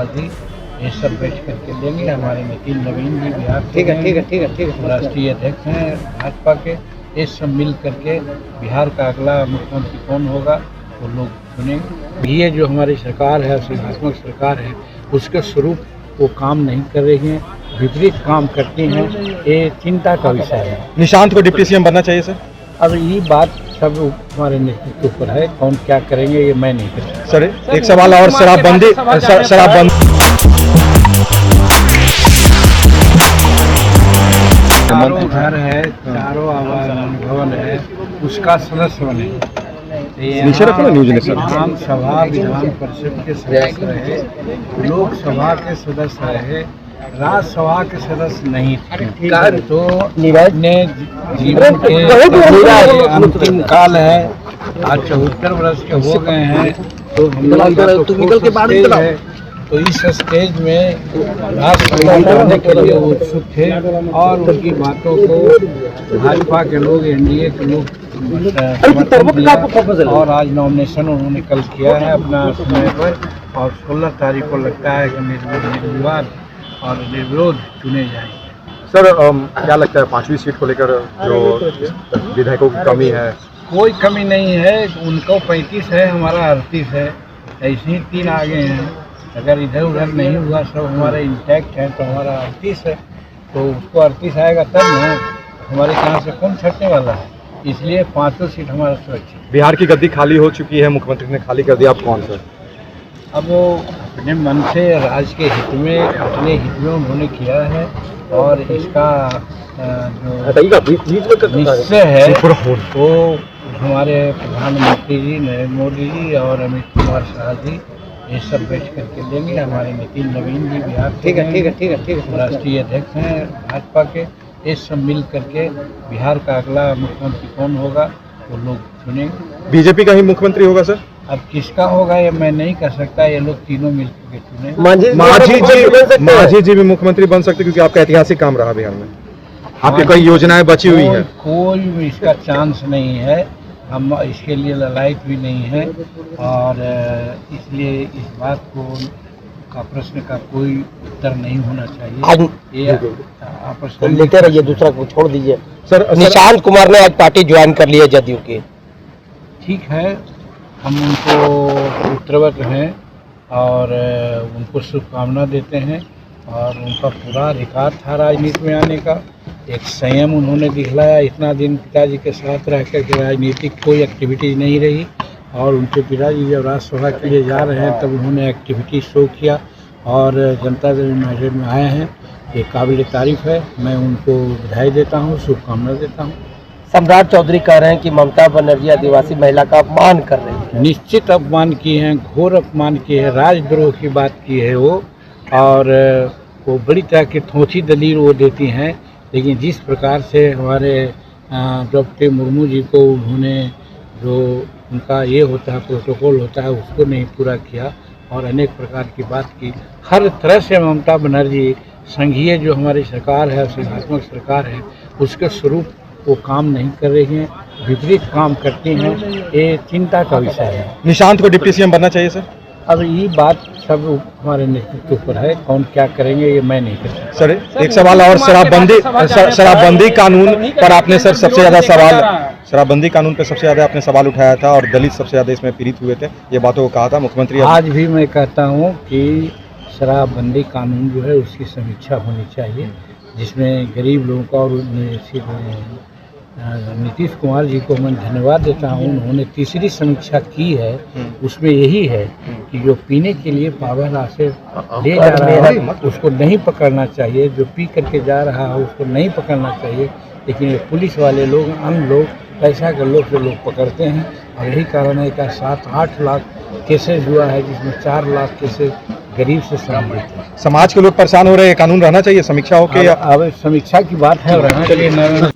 शाह जी ये सब बैठ करके देंगे। हमारे नितिन नवीन जी बिहार ठीक है राष्ट्रीय अध्यक्ष हैं भाजपा के। ये सब मिल करके बिहार का अगला मुख्यमंत्री कौन होगा वो लोग चुनेंगे। ये जो हमारी सरकार है संघात्मक सरकार है उसके स्वरूप वो काम नहीं कर रही हैं, विपरीत काम करती हैं, ये चिंता का विषय है। निशांत को डिप्टी सीएम बनना चाहिए सर? अब ये बात सब हमारे नेतृत्व पर है, कौन क्या करेंगे ये मैं नहीं कर सकता। सर एक सवाल और, शराबबंदी चारों घर है, चारों आवास भवन है, उसका सदस्य बने। विधानसभा विधान परिषद के सदस्य रहे, लोकसभा के सदस्य रहे, राज्यसभा के सदस्य नहीं थे। तो अपने जीवन के अंतिम काल है, आज 74 वर्ष के हो गए हैं, तो हम लोग है तो इस स्टेज में राज्यसभा जाने के लिए उत्सुक थे और उनकी बातों को भाजपा के लोग एनडीए के लोग और आज नॉमिनेशन उन्होंने कल किया है अपना समय पर और 16 तारीख को लगता है कि निर्विवाद और निर्विरोध चुने जाएंगे। सर क्या लगता है 5वीं सीट को लेकर जो विधायकों की कमी है? कोई कमी नहीं है, उनको 35 है, हमारा 38 है, ऐसे ही 3 आगे हैं। अगर इधर उधर नहीं हुआ, सब हमारे इंटैक्ट हैं तो हमारा 38 है, तो उसको 38 आएगा तब ना, हमारे यहाँ से कौन छटने वाला है, इसलिए 5 सीट हमारा सुरक्षित। बिहार की गद्दी खाली हो चुकी है, मुख्यमंत्री ने खाली कर दिया, आप कौन सर? अब वो अपने मन से राज्य के हित में अपने हित में उन्होंने किया है और इसका जो निश्चय है वो हमारे प्रधानमंत्री जी नरेंद्र मोदी जी और अमित कुमार शाह जी ये सब बैठ करके देंगे। हमारे नितिन नवीन जी बिहार राष्ट्रीय अध्यक्ष हैं भाजपा के। ये सब मिल करके बिहार का अगला मुख्यमंत्री कौन होगा वो लोग चुनेंगे। बीजेपी का ही मुख्यमंत्री होगा सर? अब किसका होगा ये मैं नहीं कर सकता, ये लोग तीनों मिल करके चुने। मांझी जी भी मुख्यमंत्री बन सकते क्योंकि आपका ऐतिहासिक काम रहा बिहार में, आपकी कई योजनाएं बची हुई है। कोई भी इसका चांस नहीं है, हम इसके लिए ललायत भी नहीं है और इसलिए इस बात को का प्रश्न का कोई उत्तर नहीं होना चाहिए। ये आपस में लेते रहिए, दूसरा को छोड़ दीजिए। सर निशांत कुमार ने आज पार्टी ज्वाइन कर ली है जदयू की। ठीक है, हम उनको उत्तरवत हैं और उनको शुभकामना देते हैं और उनका पूरा अधिकार था राजनीति में आने का। एक संयम उन्होंने दिखलाया, इतना दिन पिताजी के साथ रह कर के राजनीतिक कोई एक्टिविटी नहीं रही और उनके पिताजी जब राज्यसभा के लिए जा रहे हैं तब उन्होंने एक्टिविटी शो किया और जनता दल यूनाइटेड में आए हैं। ये काबिल तारीफ है, मैं उनको बधाई देता हूँ, शुभकामना देता हूँ। सम्राट चौधरी कह रहे हैं कि ममता बनर्जी आदिवासी महिला का अपमान कर रही है। निश्चित अपमान किए हैं, घोर अपमान किए हैं, राजद्रोह की बात की है वो और वो बड़ी तरह की ठोंची दलील वो देती हैं। लेकिन जिस प्रकार से हमारे द्रौपदी मुर्मू जी को उन्होंने जो उनका ये होता है प्रोटोकॉल होता है उसको नहीं पूरा किया और अनेक प्रकार की बात की, हर तरह से ममता बनर्जी संघीय जो हमारी सरकार है संघात्मक सरकार है उसके स्वरूप वो काम नहीं कर रही हैं, विपरीत काम करती हैं, ये चिंता का विषय है। निशांत को डिप्टी सीएम बनना चाहिए सर? अब ये बात सब हमारे नेतृत्व पर है, कौन क्या करेंगे ये मैं नहीं कर सकता। सर एक सवाल और, शराबबंदी कानून पर आपने सर सबसे ज्यादा सवाल, शराबबंदी कानून पर सबसे ज्यादा आपने सवाल उठाया था और दलित सबसे ज्यादा इसमें पीड़ित हुए थे, ये बातों को कहा था मुख्यमंत्री। आज भी मैं कहता हूँ कि शराबबंदी कानून जो है उसकी समीक्षा होनी चाहिए जिसमें गरीब लोगों का, और नीतीश कुमार जी को मैं धन्यवाद देता हूँ, उन्होंने तीसरी समीक्षा की है, उसमें यही है कि जो पीने के लिए पावर से ले जा रहा है उसको नहीं पकड़ना चाहिए, जो पी करके जा रहा है उसको नहीं पकड़ना चाहिए। लेकिन ये पुलिस वाले लोग, अन्य लोग, पैसा के लोग जो लोग पकड़ते हैं और यही कारण है कि 7-8 लाख केसेस हुआ है जिसमें 4 लाख केसेस गरीब से संबंधित है। समाज के लोग परेशान हो रहे हैं, कानून रहना चाहिए, समीक्षा हो के अब समीक्षा की बात है, रहना चाहिए।